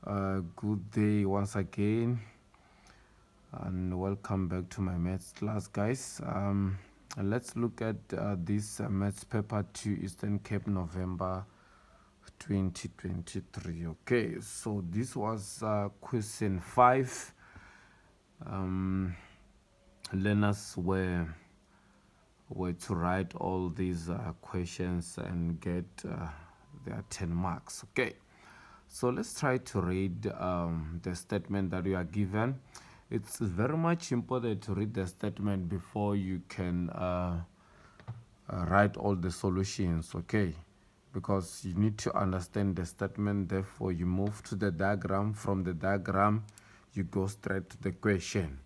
Good day once again, and welcome back to my maths class, guys. Let's look at this maths paper 2, Eastern Cape, November 2023. Okay, so this was question 5. Learners were to write all these questions and get their 10 marks. Okay, so let's try to read the statement that you are given. It's very much important to read the statement before you can write all the solutions, okay? Because you need to understand the statement, therefore you move to the diagram. From the diagram, you go straight to the question.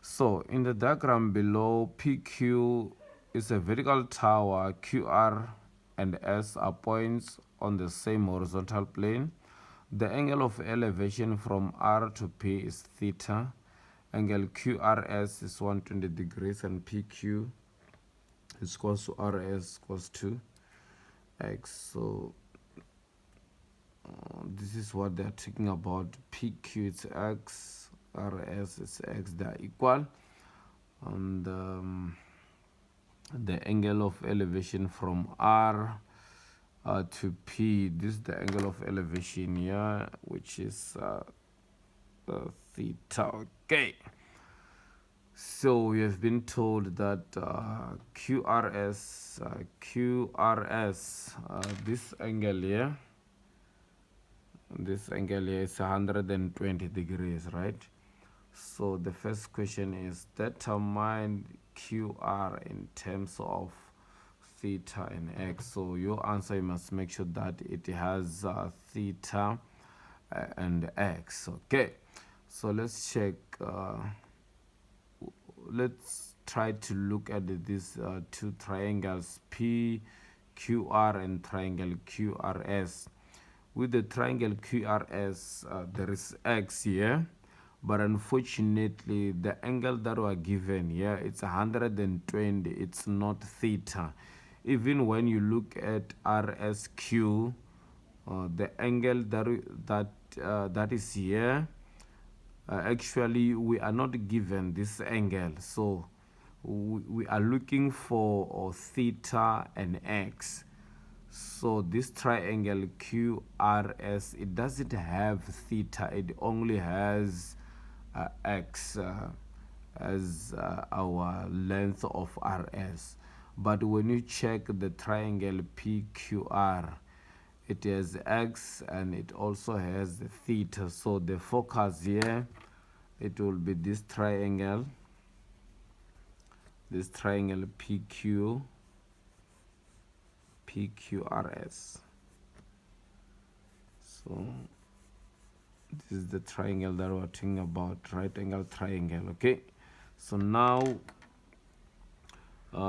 So in the diagram below, PQ is a vertical tower, QR and S are points on the same horizontal plane. The angle of elevation from R to P is theta. Angle QRS is 120 degrees and PQ is equals to RS equals to X. So this is what they're talking about. PQ is X, RS is X, they are equal. And the angle of elevation from R to P, this is the angle of elevation here, which is theta. Okay, so we have been told that QRS, this angle here, is 120 degrees, right? So the first question is determine QR in terms of theta and X. So your answer, you must make sure that it has theta and X. Okay, so let's check. Let's try to look at these two triangles, PQR and triangle QRS. With the triangle QRS, there is X here, but unfortunately the angle that were given here, it's 120, it's not theta. Even when you look at RSQ, the angle that is here, actually we are not given this angle, so we are looking for theta and X. So this triangle QRS, it doesn't have theta, it only has X as our length of RS. But when you check the triangle PQR, it has X and it also has the theta. So the focus here, it will be this triangle PQRS. So this is the triangle that we're talking about, right angle triangle. Okay, so now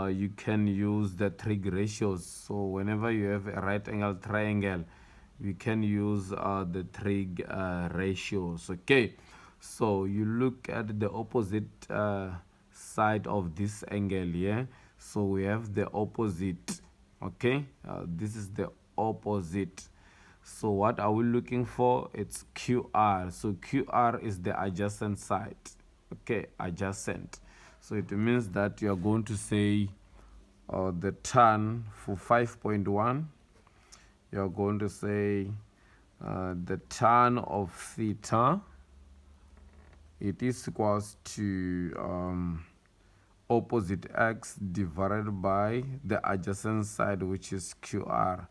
you can use the trig ratios. So whenever you have a right angle triangle, we can use the trig ratios. Okay, so you look at the opposite side of this angle here. So we have the opposite. Okay, this is the opposite. So what are we looking for? It's QR. So QR is the adjacent side. Okay, adjacent. So it means that you are going to say the tan for 5.1. You are going to say the tan of theta, it is equals to opposite X divided by the adjacent side, which is QR.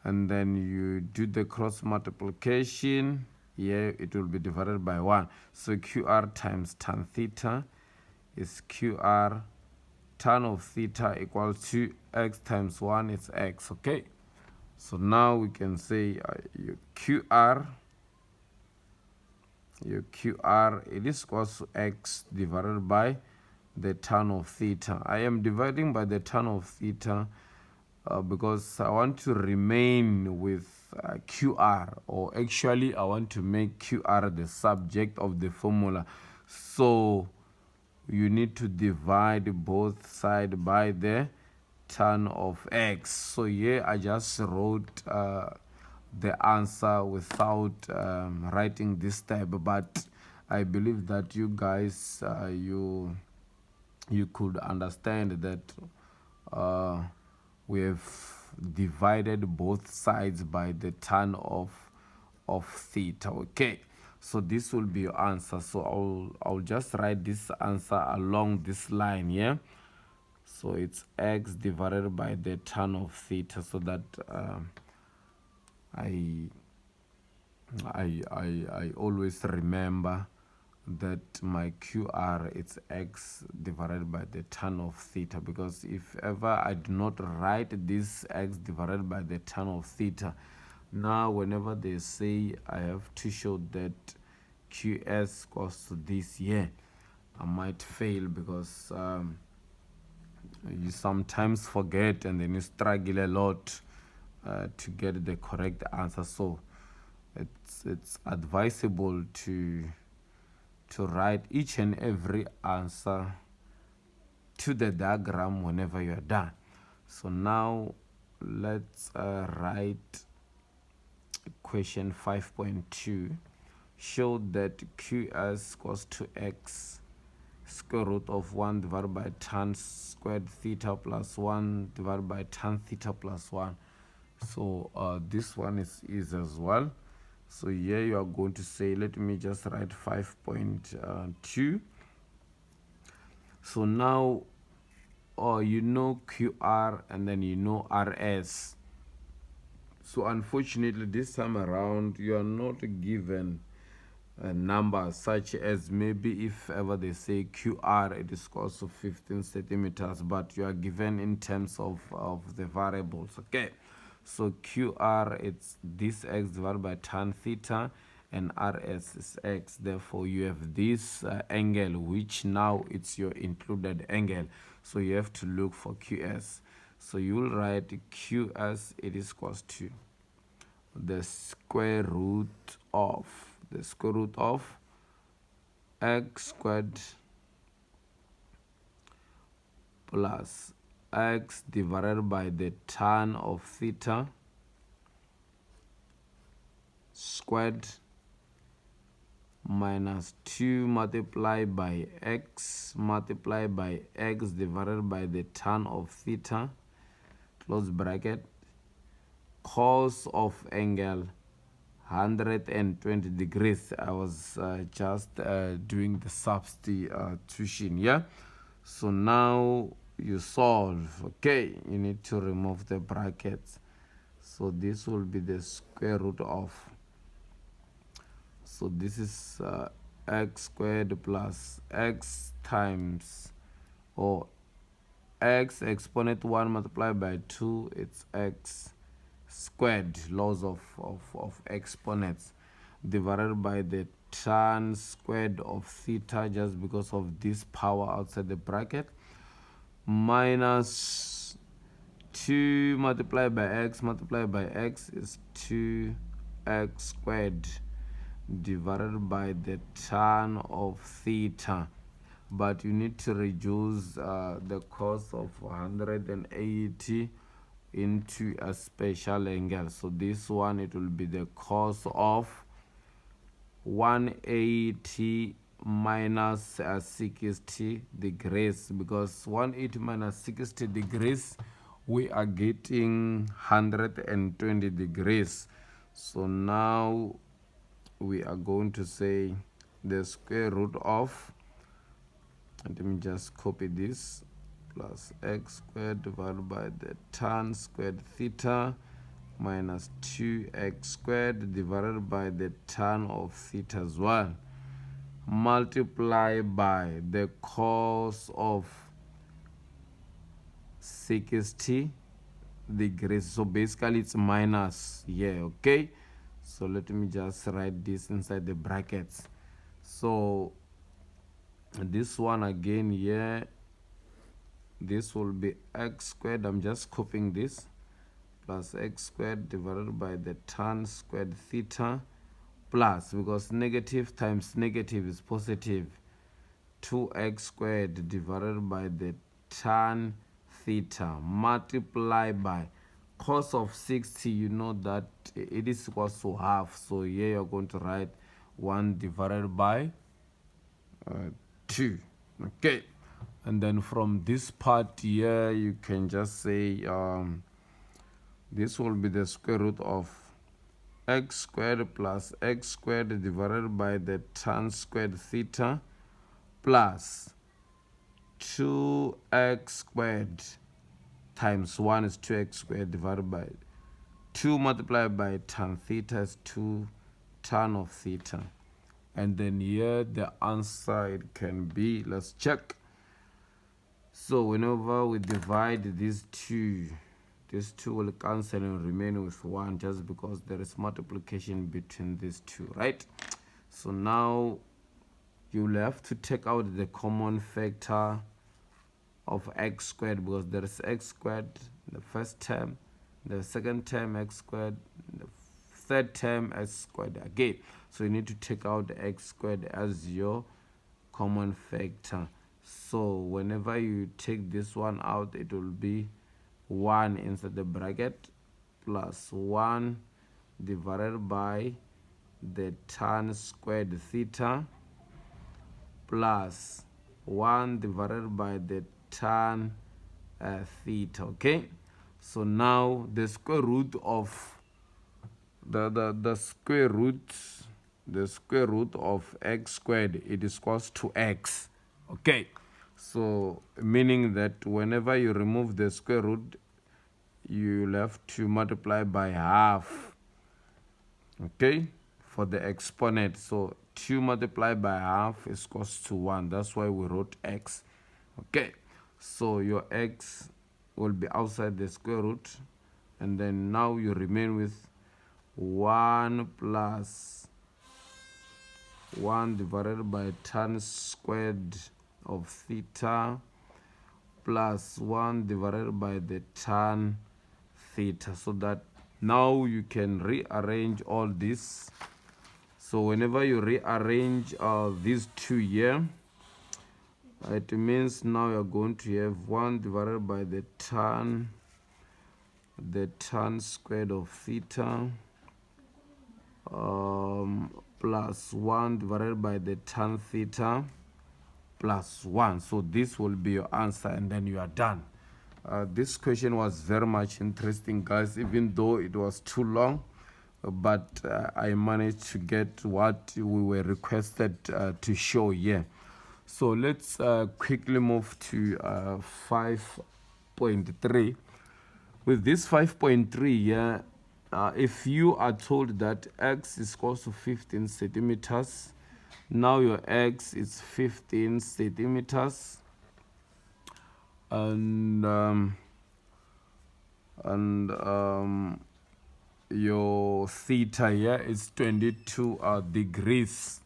And then you do the cross multiplication. Here it will be divided by 1. So QR times tan theta is QR. Tan of theta equals to X times 1 is X. Okay, so now we can say your QR, it is equals to X divided by the tan of theta. I am dividing by the tan of theta because I want to remain with QR, or actually I want to make QR the subject of the formula. So you need to divide both sides by the tan of X. So here I just wrote the answer without writing this step, but I believe that you guys you could understand that we have divided both sides by the tan of theta. Okay, so this will be your answer. So I'll just write this answer along this line. Yeah, so it's x divided by the tan of theta, so that I I always remember that my QR it's x divided by the tan of theta, because if ever I do not write this x divided by the tan of theta, now whenever they say I have to show that QS equals to this here, I might fail, because you sometimes forget and then you struggle a lot to get the correct answer. So it's advisable to write each and every answer to the diagram whenever you are done. So now let's write question 5.2. Show that QS equals to x square root of 1 divided by tan squared theta plus 1 divided by tan theta plus 1. So this one is easy as well. So here you are going to say, let me just write 5.2. So now you know QR and then you know RS. So unfortunately this time around you are not given a number such as, maybe if ever they say QR it is equals to 15 centimeters, but you are given in terms of the variables. Okay, so QR it's this x divided by tan theta, and RS is x. Therefore you have this angle, which now it's your included angle, so you have to look for QS. So you will write QS it is equals to the square root of x squared plus x divided by the tan of theta squared minus 2 multiplied by x divided by the tan of theta, close bracket, cos of angle 120 degrees. I was just doing the substitution. Yeah, so now you solve. Okay, you need to remove the brackets, so this will be the square root of, so this is x squared plus x times, or x exponent 1 multiplied by 2, it's x squared, laws of exponents, divided by the tan squared of theta, just because of this power outside the bracket, minus 2 multiplied by x is 2x squared divided by the tan of theta, but you need to reduce the cos of 180 into a special angle. So this one, it will be the cos of 180 minus 60 degrees, because 180 minus 60 degrees we are getting 120 degrees. So now we are going to say the square root of, let me just copy this, plus x squared divided by the tan squared theta minus 2x squared divided by the tan of theta as well, multiply by the cos of 60 degrees. So basically it's minus here. Okay, so let me just write this inside the brackets. So this one again here, this will be x squared, I'm just copying this, plus x squared divided by the tan squared theta, plus, because negative times negative is positive, 2x squared divided by the tan theta, multiply by cos of 60, you know that it is equals to half. So here you're going to write 1 divided by 2. Okay, and then from this part here you can just say this will be the square root of x squared plus x squared divided by the tan squared theta plus 2x squared times 1 is 2x squared divided by 2 multiplied by tan theta is 2 tan of theta. And then here the answer, it can be, let's check. So whenever we divide these two will cancel and remain with 1, just because there is multiplication between these two, right? So now you'll have to take out the common factor of x squared, because there is x squared in the first term, the second term x squared, the third term x squared again. So you need to take out the x squared as your common factor. So whenever you take this one out, it will be 1 inside the bracket plus 1 divided by the tan squared theta plus 1 divided by the tan theta. Okay, so now the square root of the square root of x squared, it is equals to x. Okay, so meaning that whenever you remove the square root, you'll have to multiply by half, okay, for the exponent. So 2 multiplied by half is equals to 1. That's why we wrote x. Okay, so your x will be outside the square root, and then now you remain with 1 plus 1 divided by tan squared of theta plus 1 divided by the tan theta. So that now you can rearrange all this. So whenever you rearrange these two here, it means now you're going to have 1 divided by the tan squared of theta plus 1 divided by the tan theta plus 1. So this will be your answer, and then you are done. This question was very much interesting, guys, even though it was too long, but I managed to get what we were requested to show here. So let's quickly move to 5.3. With this 5.3 here, if you are told that x is equal to 15 centimeters, now your x is 15 centimeters, and your theta here is 22 degrees.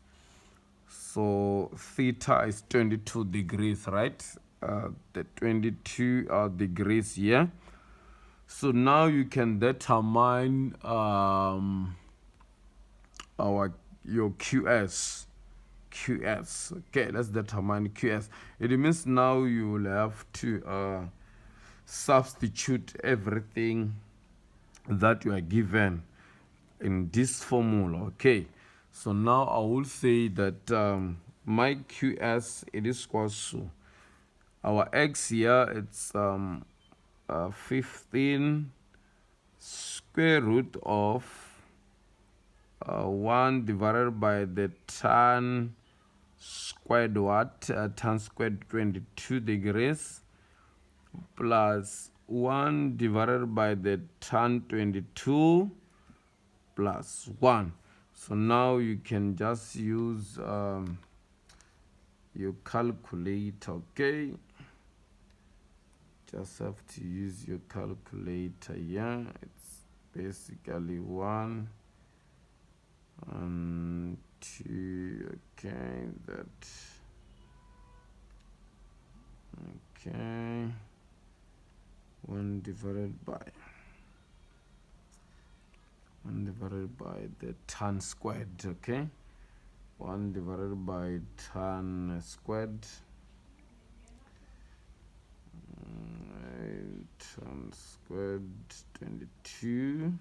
So theta is 22 degrees, right? The 22 degrees here. So now you can determine your QS. Okay, let's determine QS. It means now you will have to substitute everything that you are given in this formula. Okay, so now I will say that my QS, it is equals to our x here, it's 15 square root of 1 divided by the tan squared tan squared 22 degrees plus 1 divided by the tan 22 plus 1. So now you can just use your calculator. Okay, just have to use your calculator. Yeah, it's basically 1 and 2. Okay, okay, 1 divided by the tan squared. Okay, 1 divided by tan squared tan squared 22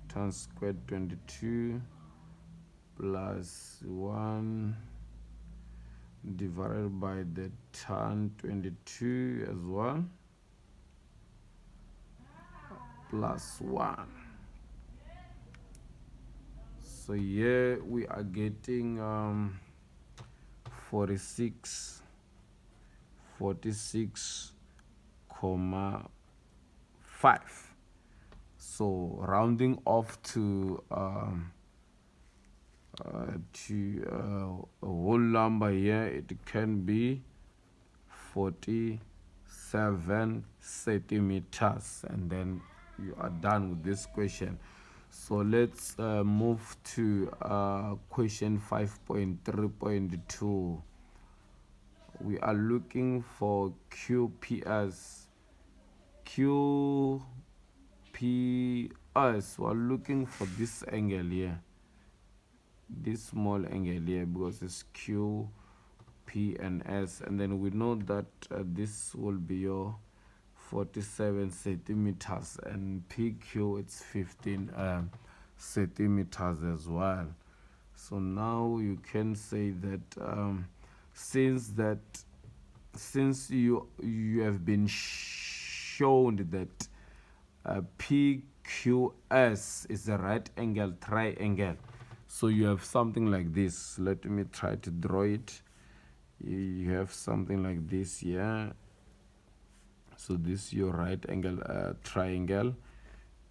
tan squared 22 plus 1 divided by the tan 22 as well plus 1. So here we are getting 46,5. So rounding off to a whole number here, it can be 47 centimeters, and then you are done with this question. So let's move to question 5.3.2. We are looking for QPS. QPS, we're looking for this angle here, this small angle here, because it's Q, P and S, and then we know that this will be your 47 centimeters, and PQ it's 15 centimeters as well. So now you can say that since you have been shown that PQS is a right angle triangle, so you have something like this. Let me try to draw it. You have something like this here. So this is your right angle triangle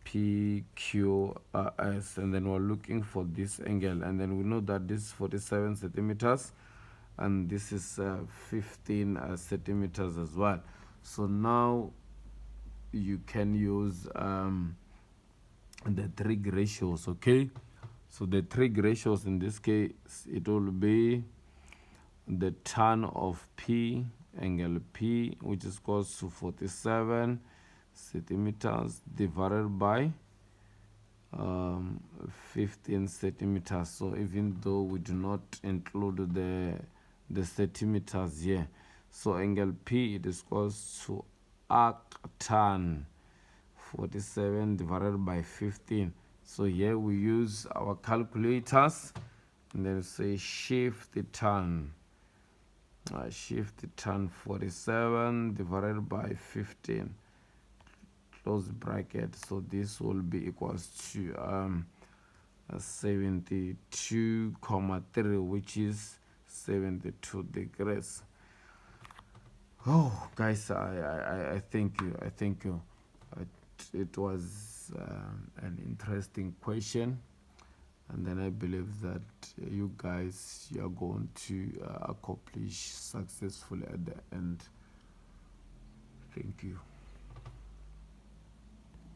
PQS, and then we're looking for this angle, and then we know that this is 47 centimeters and this is 15 centimeters as well. So now you can use the trig ratios. Okay, so the trig ratios in this case, it will be the tan of P, angle P, which is equals to 47 centimeters divided by 15 centimeters. So even though we do not include the centimeters here, so angle P, it is equals to arc tan 47 divided by 15. So here we use our calculators, and then say shift the tan. Shift tan 47 divided by 15, close bracket. So this will be equals to 72,3, which is 72 degrees. Oh guys, I thank you. It was an interesting question, and then I believe that you guys, are going to accomplish successfully at the end. Thank you.